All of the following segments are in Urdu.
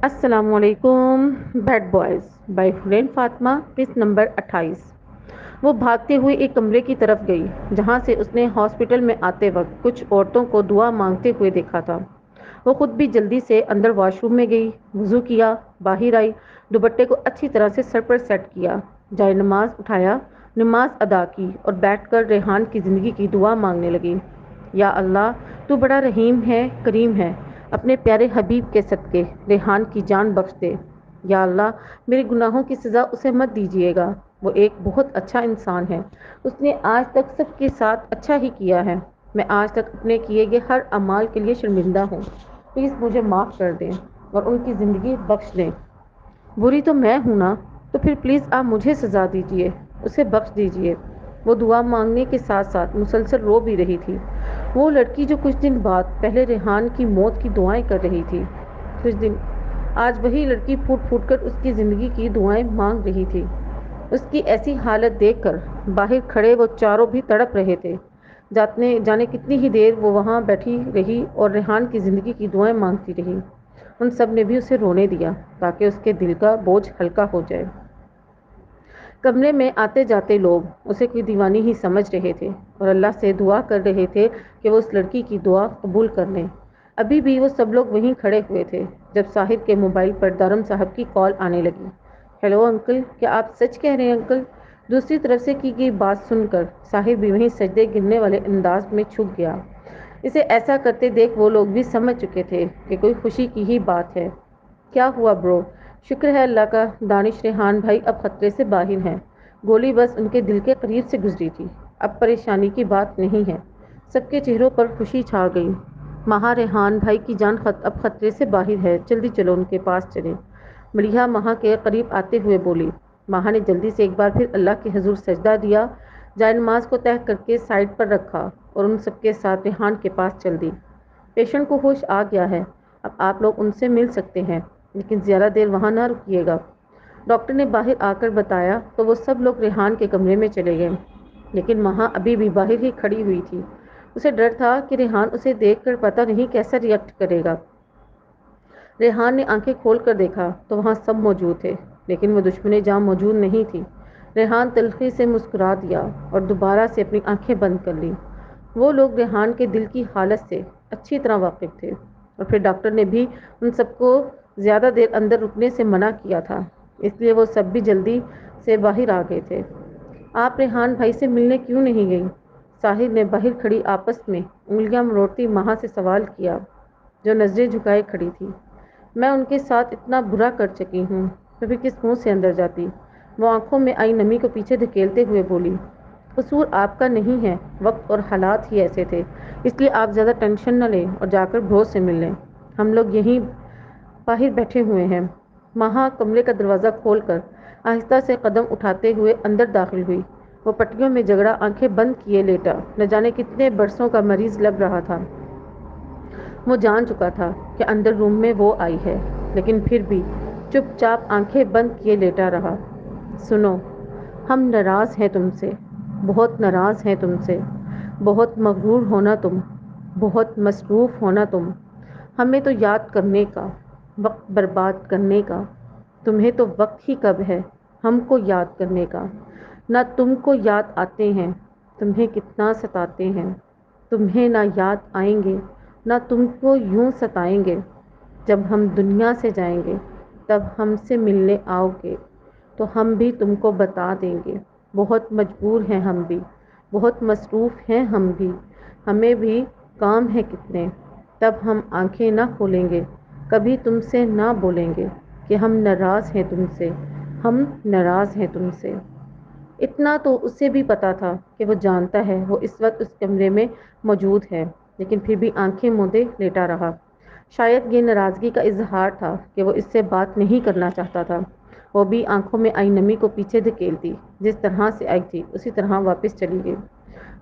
السلام علیکم. Bad boys by friend Fatima. Piece number 28. وہ بھاگتے ہوئے ایک کمرے کی طرف گئی جہاں سے اس نے ہاسپٹل میں آتے وقت کچھ عورتوں کو دعا مانگتے ہوئے دیکھا تھا. وہ خود بھی جلدی سے اندر واش روم میں گئی، وضو کیا، باہر آئی، دوپٹے کو اچھی طرح سے سر پر سیٹ کیا، جائے نماز اٹھایا، نماز ادا کی اور بیٹھ کر ریحان کی زندگی کی دعا مانگنے لگی. یا اللہ، تو بڑا رحیم ہے، کریم ہے. اپنے پیارے حبیب کے صدقے ریحان کی جان بخش دے. یا اللہ، میرے گناہوں کی سزا اسے مت دیجیے گا. وہ ایک بہت اچھا انسان ہے. اس نے آج تک سب کے ساتھ اچھا ہی کیا ہے. میں آج تک اپنے کیے گئے ہر اعمال کے لیے شرمندہ ہوں. پلیز مجھے معاف کر دیں اور ان کی زندگی بخش دیں. بری تو میں ہوں نا، تو پھر پلیز آپ مجھے سزا دیجیے، اسے بخش دیجیے. وہ دعا مانگنے کے ساتھ ساتھ مسلسل رو بھی رہی تھی. وہ لڑکی جو کچھ دن بعد پہلے ریحان کی موت کی دعائیں کر رہی تھی، کچھ دن آج وہی لڑکی پھوٹ پھوٹ کر اس کی زندگی کی دعائیں مانگ رہی تھی. اس کی ایسی حالت دیکھ کر باہر کھڑے وہ چاروں بھی تڑپ رہے تھے. جانے کتنی ہی دیر وہ وہاں بیٹھی رہی اور ریحان کی زندگی کی دعائیں مانگتی رہی. ان سب نے بھی اسے رونے دیا تاکہ اس کے دل کا بوجھ ہلکا ہو جائے. کمرے میں آتے جاتے لوگ اسے کوئی دیوانی ہی سمجھ رہے تھے اور اللہ سے دعا کر رہے تھے کہ وہ اس لڑکی کی دعا قبول کر لیں. ابھی بھی وہ سب لوگ وہیں کھڑے ہوئے تھے جب ساحر کے موبائل پر دارم صاحب کی کال آنے لگی. ہیلو انکل، کیا آپ سچ کہہ رہے ہیں انکل؟ دوسری طرف سے کی گئی بات سن کر ساحر بھی وہیں سجدے گرنے والے انداز میں چھپ گیا. اسے ایسا کرتے دیکھ وہ لوگ بھی سمجھ چکے تھے کہ کوئی خوشی کی ہی بات ہے. کیا ہوا برو؟ شکر ہے اللہ کا، دانش ریحان بھائی اب خطرے سے باہر ہیں. گولی بس ان کے دل کے قریب سے گزری تھی. اب پریشانی کی بات نہیں ہے. سب کے چہروں پر خوشی چھا گئی. مہا، ریحان بھائی کی جان اب خطرے سے باہر ہے، جلدی چلو ان کے پاس چلیں. ملیحہ مہا کے قریب آتے ہوئے بولی. مہا نے جلدی سے ایک بار پھر اللہ کے حضور سجدہ دیا، جائے نماز کو تہہ کر کے سائڈ پر رکھا اور ان سب کے ساتھ ریحان کے پاس چل دی. پیشنٹ کو ہوش آ گیا ہے، اب آپ لوگ ان سے مل سکتے ہیں، لیکن زیادہ دیر وہاں نہ رکیے گا. ڈاکٹر نے باہر آ کر بتایا تو وہ سب لوگ ریحان کے کمرے میں چلے گئے. لیکن مہا ابھی بھی باہر ہی کھڑی ہوئی تھی. اسے ڈر تھا کہ ریحان اسے دیکھ کر پتہ نہیں کیسا ریئیکٹ کرے گا. ریحان نے آنکھیں کھول کر دیکھا تو وہاں سب موجود تھے، لیکن وہ دشمن جاں موجود نہیں تھی. ریحان تلخی سے مسکرا دیا اور دوبارہ سے اپنی آنکھیں بند کر لی. وہ لوگ ریحان کے دل کی حالت سے اچھی طرح واقف تھے اور پھر ڈاکٹر نے بھی ان سب کو زیادہ دیر اندر رکنے سے منع کیا تھا، اس لیے وہ سب بھی جلدی سے باہر آ گئے تھے. آپ ریحان بھائی سے ملنے کیوں نہیں گئی؟ ساحر نے باہر کھڑی آپس میں انگلیاں مروڑتی مہا سے سوال کیا، جو نظریں جھکائے کھڑی تھی. میں ان کے ساتھ اتنا برا کر چکی ہوں تو پھر کس منہ سے اندر جاتی؟ وہ آنکھوں میں آئی نمی کو پیچھے دھکیلتے ہوئے بولی. قصور آپ کا نہیں ہے، وقت اور حالات ہی ایسے تھے، اس لیے آپ زیادہ ٹینشن نہ لیں اور جا کر برو سے مل لیں. ہم لوگ یہیں باہر بیٹھے ہوئے ہیں. مہا کمرے کا دروازہ کھول کر آہستہ سے قدم اٹھاتے ہوئے اندر داخل ہوئی. وہ پٹیوں میں جگڑا آنکھیں بند کیے لیٹا نہ جانے کتنے برسوں کا مریض لگ رہا تھا. وہ جان چکا تھا کہ اندر روم میں وہ آئی ہے، لیکن پھر بھی چپ چاپ آنکھیں بند کیے لیٹا رہا. سنو، ہم ناراض ہیں تم سے، بہت ناراض ہیں تم سے. بہت مغرور ہونا تم، بہت مصروف ہونا تم. ہمیں تو یاد کرنے کا، وقت برباد کرنے کا. تمہیں تو وقت ہی کب ہے ہم کو یاد کرنے کا. نہ تم کو یاد آتے ہیں، تمہیں کتنا ستاتے ہیں. تمہیں نہ یاد آئیں گے، نہ تم کو یوں ستائیں گے. جب ہم دنیا سے جائیں گے تب ہم سے ملنے آؤ گے تو ہم بھی تم کو بتا دیں گے. بہت مجبور ہیں ہم بھی، بہت مصروف ہیں ہم بھی. ہمیں بھی کام ہے کتنے. تب ہم آنکھیں نہ کھولیں گے، کبھی تم سے نہ بولیں گے کہ ہم ناراض ہیں تم سے، ہم ناراض ہیں تم سے. اتنا تو اسے بھی پتا تھا کہ وہ جانتا ہے وہ اس وقت اس کمرے میں موجود ہے، لیکن پھر بھی آنکھیں موندے لیٹا رہا. شاید یہ ناراضگی کا اظہار تھا کہ وہ اس سے بات نہیں کرنا چاہتا تھا. وہ بھی آنکھوں میں آئی نمی کو پیچھے دھکیلتی، جس طرح سے آئی تھی اسی طرح واپس چلی گئی.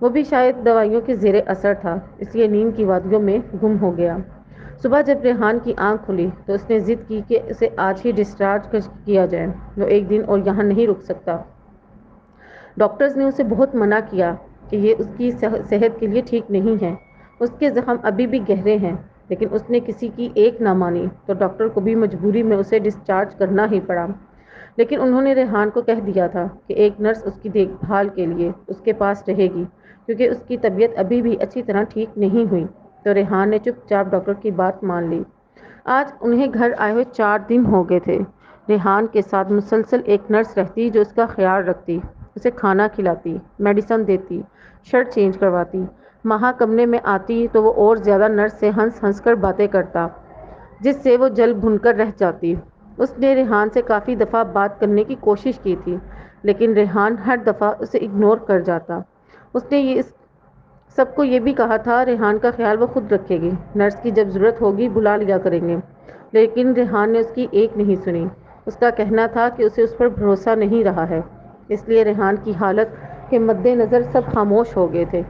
وہ بھی شاید دوائیوں کے زیر اثر تھا، اس لیے نیند کی وادیوں میں گم ہو گیا. صبح جب ریحان کی آنکھ کھلی تو اس نے ضد کی کہ اسے آج ہی ڈسچارج کیا جائے، وہ ایک دن اور یہاں نہیں رک سکتا. ڈاکٹرز نے اسے بہت منع کیا کہ یہ اس کی صحت کے لیے ٹھیک نہیں ہے. اس کے زخم ابھی بھی گہرے ہیں. لیکن اس نے کسی کی ایک نہ مانی تو ڈاکٹر کو بھی مجبوری میں اسے ڈسچارج کرنا ہی پڑا۔ لیکن انہوں نے ریحان کو کہہ دیا تھا کہ ایک نرس اس کی دیکھ بھال کے لیے اس کے پاس رہے گی کیونکہ اس کی طبیعت ابھی بھی اچھی طرح ٹھیک نہیں ہوئی، تو ریحان نے چپ چاپ ڈاکٹر کی بات مان لی۔ آج انہیں گھر آئے ہوئے 4 دن ہو گئے تھے۔ ریحان کے ساتھ مسلسل ایک نرس رہتی جو اس کا خیال رکھتی، اسے کھانا کھلاتی، میڈیسن دیتی، شرٹ چینج کرواتی۔ مہا کمرے میں آتی تو وہ اور زیادہ نرس سے ہنس ہنس کر باتیں کرتا جس سے وہ جل بھن کر رہ جاتی۔ اس نے ریحان سے کافی دفعہ بات کرنے کی کوشش کی تھی لیکن ریحان ہر دفعہ اسے اگنور کر جاتا۔ اس نے یہ سب کو یہ بھی کہا تھا ریحان کا خیال وہ خود رکھے گی، نرس کی جب ضرورت ہوگی بلا لیا کریں گے، لیکن ریحان نے اس کی ایک نہیں سنی۔ اس کا کہنا تھا کہ اسے اس پر بھروسہ نہیں رہا ہے، اس لیے ریحان کی حالت کے مد نظر سب خاموش ہو گئے تھے۔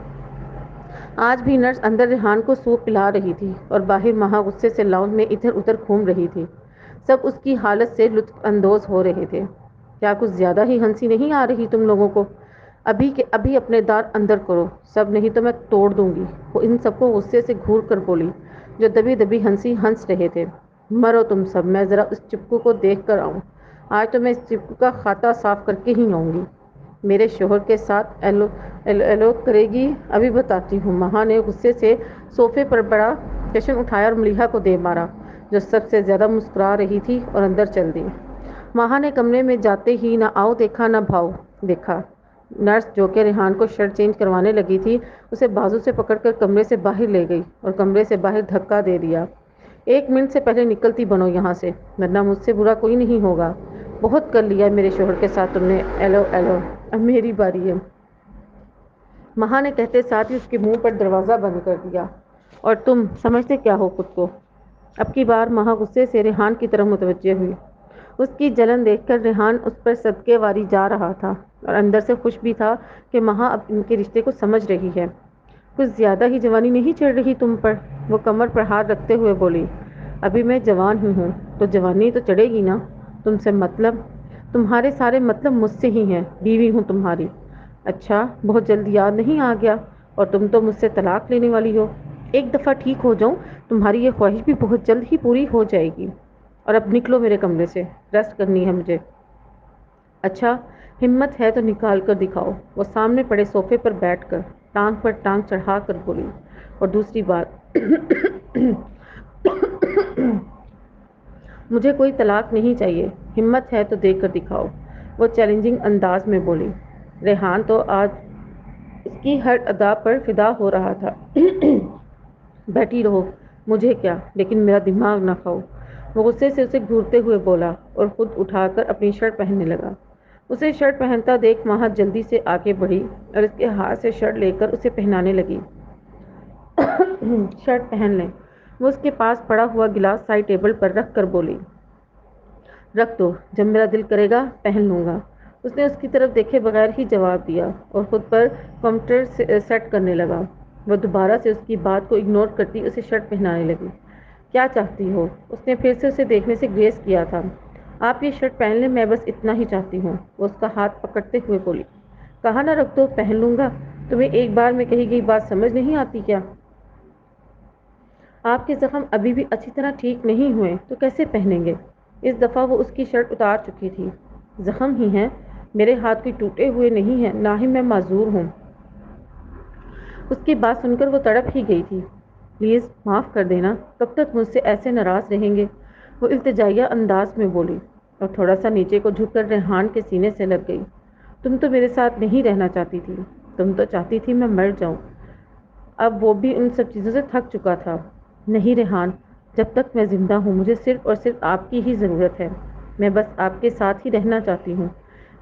آج بھی نرس اندر ریحان کو سوپ پلا رہی تھی اور باہر مہا غصے سے لاؤنج میں ادھر ادھر گھوم رہی تھی۔ سب اس کی حالت سے لطف اندوز ہو رہے تھے۔ کیا کچھ زیادہ ہی ہنسی نہیں آ رہی تم لوگوں کو؟ ابھی کے ابھی اپنے دار اندر کرو سب، نہیں تو میں توڑ دوں گی۔ وہ ان سب کو غصے سے گھور کر بولی جو دبی دبی ہنس رہے تھے۔ مرو تم سب، میں ذرا اس چپکو کو دیکھ کر آؤں۔ آج تو میں اس چپکو کا کھاتا صاف کر کے ہی آؤں گی۔ میرے شوہر کے ساتھ ایلو کرے گی، ابھی بتاتی ہوں۔ مہا نے غصے سے صوفے پر بڑا جشن اٹھایا اور ملیحہ کو دے مارا جو سب سے زیادہ مسکرا رہی تھی اور اندر چل دی۔ مہا نے کمرے میں جاتے ہی نہ آؤ دیکھا نہ بھاؤ دیکھا۔ نرس جو کہ ریحان کو شرٹ چینج کروانے لگی تھی اسے بازو سے پکڑ کر کمرے سے باہر لے گئی اور کمرے سے باہر دھکا دے دیا۔ 1 منٹ سے پہلے نکلتی بنو یہاں سے، ورنہ مجھ سے برا کوئی نہیں ہوگا۔ بہت کر لیا میرے شوہر کے ساتھ تم نے، ایلو ایلو، اب میری باری ہے۔ مہا نے کہتے ساتھ ہی اس کے منہ پر دروازہ بند کر دیا۔ اور تم سمجھتے کیا ہو خود کو؟ اب کی بار مہا غصے سے ریحان کی طرف متوجہ ہوئی۔ اس کی جلن دیکھ کر ریحان اس پر صدقے واری جا رہا تھا اور اندر سے خوش بھی تھا کہ مہا اب ان کے رشتے کو سمجھ رہی ہے۔ کچھ زیادہ ہی جوانی نہیں چڑھ رہی تم پر؟ وہ کمر پر ہاتھ رکھتے ہوئے بولی۔ ابھی میں جوان ہی ہوں تو جوانی تو چڑھے گی نا۔ تم سے مطلب؟ تمہارے سارے مطلب مجھ سے ہی ہیں، بیوی ہوں تمہاری۔ اچھا، بہت جلد یاد نہیں آ گیا؟ اور تم تو مجھ سے طلاق لینے والی ہو۔ ایک دفعہ ٹھیک ہو جاؤں تمہاری یہ خواہش بھی بہت جلد ہی پوری ہو جائے گی۔ اور اب نکلو میرے کمرے سے، ریسٹ کرنی ہے مجھے۔ اچھا، ہمت ہے تو نکال کر دکھاؤ، وہ سامنے پڑے صوفے پر بیٹھ کر ٹانگ پر ٹانگ چڑھا کر بولی۔ اور دوسری بات مجھے کوئی طلاق نہیں چاہیے، ہمت ہے تو دے کر دکھاؤ، وہ چیلنجنگ انداز میں بولی۔ ریحان تو آج اس کی ہر ادا پر فدا ہو رہا تھا۔ بیٹھی رہو، مجھے کیا، لیکن میرا دماغ نہ کھاؤ، وہ غصے سے اسے گھورتے ہوئے بولا اور خود اٹھا کر اپنی شرٹ پہننے لگا۔ اسے شرٹ پہنتا دیکھ مہا جلدی سے آگے بڑھی اور اس کے ہاتھ سے شرٹ لے کر اسے پہنانے لگی۔ شرٹ پہن لیں، وہ اس کے پاس پڑا ہوا گلاس سائڈ ٹیبل پر رکھ کر بولی۔ رکھ دو، جب میرا دل کرے گا پہن لوں گا۔ اس نے اس کی طرف دیکھے بغیر ہی جواب دیا اور خود پر کمپٹر سیٹ کرنے لگا۔ وہ دوبارہ سے اس کی بات کو اگنور کرتی اسے شرٹ پہنانے لگی۔ کیا چاہتی ہو؟ اس نے پھر سے اسے دیکھنے سے گریز کیا تھا۔ آپ یہ شرٹ پہن لیں، میں بس اتنا ہی چاہتی ہوں، وہ اس کا ہاتھ پکڑتے ہوئے بولی۔ کہا نہ رکھ دو، پہن لوں گا، تمہیں ایک بار میں کہی گئی بات سمجھ نہیں آتی کیا؟ آپ کے زخم ابھی بھی اچھی طرح ٹھیک نہیں ہوئے تو کیسے پہنیں گے؟ اس دفعہ وہ اس کی شرٹ اتار چکی تھی۔ زخم ہی ہیں، میرے ہاتھ کوئی ٹوٹے ہوئے نہیں ہیں، نہ ہی میں معذور ہوں۔ اس کی بات سن کر وہ تڑپ ہی گئی تھی۔ پلیز معاف کر دینا، کب تک مجھ سے ایسے ناراض رہیں گے؟ وہ التجائیہ انداز میں بولی اور تھوڑا سا نیچے کو جھک کر ریحان کے سینے سے لگ گئی۔ تم تو میرے ساتھ نہیں رہنا چاہتی تھی، تم تو چاہتی تھی میں مر جاؤں۔ اب وہ بھی ان سب چیزوں سے تھک چکا تھا۔ نہیں ریحان، جب تک میں زندہ ہوں مجھے صرف اور صرف آپ کی ہی ضرورت ہے، میں بس آپ کے ساتھ ہی رہنا چاہتی ہوں۔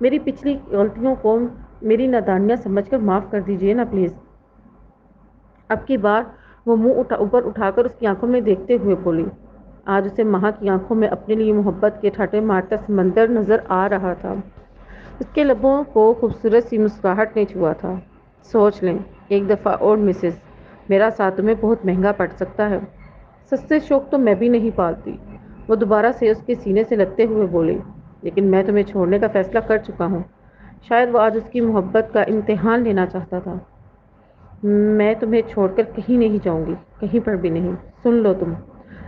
میری پچھلی غلطیوں کو میری نادانیاں سمجھ کر معاف کر دیجیے نا پلیز۔ اب کی بار وہ منہ اوپر اٹھا کر اس کی آنکھوں میں دیکھتے ہوئے بولی۔ آج اسے مہا کی آنکھوں میں اپنے لیے محبت کے ٹھاٹھے مارتا سمندر نظر آ رہا تھا۔ اس کے لبوں کو خوبصورت سی مسکراہٹ نے چھوا تھا۔ سوچ لیں ایک دفعہ اور مسز، میرا ساتھ تمہیں بہت مہنگا پڑ سکتا ہے۔ سستے شوق تو میں بھی نہیں پالتی، وہ دوبارہ سے اس کے سینے سے لگتے ہوئے بولی۔ لیکن میں تمہیں چھوڑنے کا فیصلہ کر چکا ہوں۔ شاید وہ آج اس کی محبت کا امتحان لینا چاہتا تھا۔ میں تمہیں چھوڑ کر کہیں نہیں جاؤں گی، کہیں پر بھی نہیں۔ سن لو تم،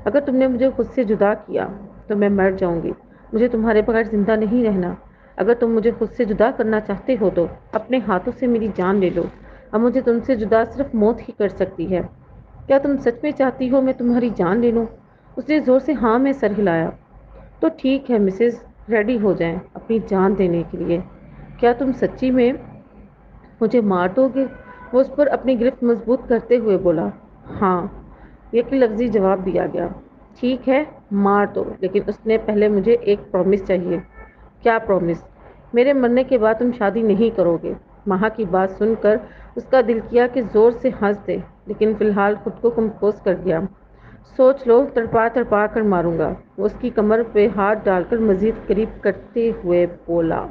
اگر تم نے مجھے خود سے جدا کیا تو میں مر جاؤں گی۔ مجھے تمہارے بغیر زندہ نہیں رہنا۔ اگر تم مجھے خود سے جدا کرنا چاہتے ہو تو اپنے ہاتھوں سے میری جان لے لو۔ اب مجھے تم سے جدا صرف موت ہی کر سکتی ہے۔ کیا تم سچ میں چاہتی ہو میں تمہاری جان لے لوں؟ اس نے زور سے ہاں میں سر ہلایا۔ تو ٹھیک ہے مسز، ریڈی ہو جائیں اپنی جان دینے کے لیے۔ کیا تم سچی میں مجھے مار دو گے؟ وہ اس پر اپنی گرفت مضبوط کرتے ہوئے بولا۔ ہاں، یک لفظی جواب دیا گیا۔ ٹھیک ہے، مار دو، لیکن اس نے پہلے مجھے ایک پرومس چاہیے۔ کیا پرومس؟ میرے مرنے کے بعد تم شادی نہیں کرو گے۔ ماہا کی بات سن کر اس کا دل کیا کہ زور سے ہنس دے، لیکن فی الحال خود کو کمپوز کر گیا۔ سوچ لو، تڑپا تڑپا کر ماروں گا، وہ اس کی کمر پہ ہاتھ ڈال کر مزید قریب کرتے ہوئے بولا۔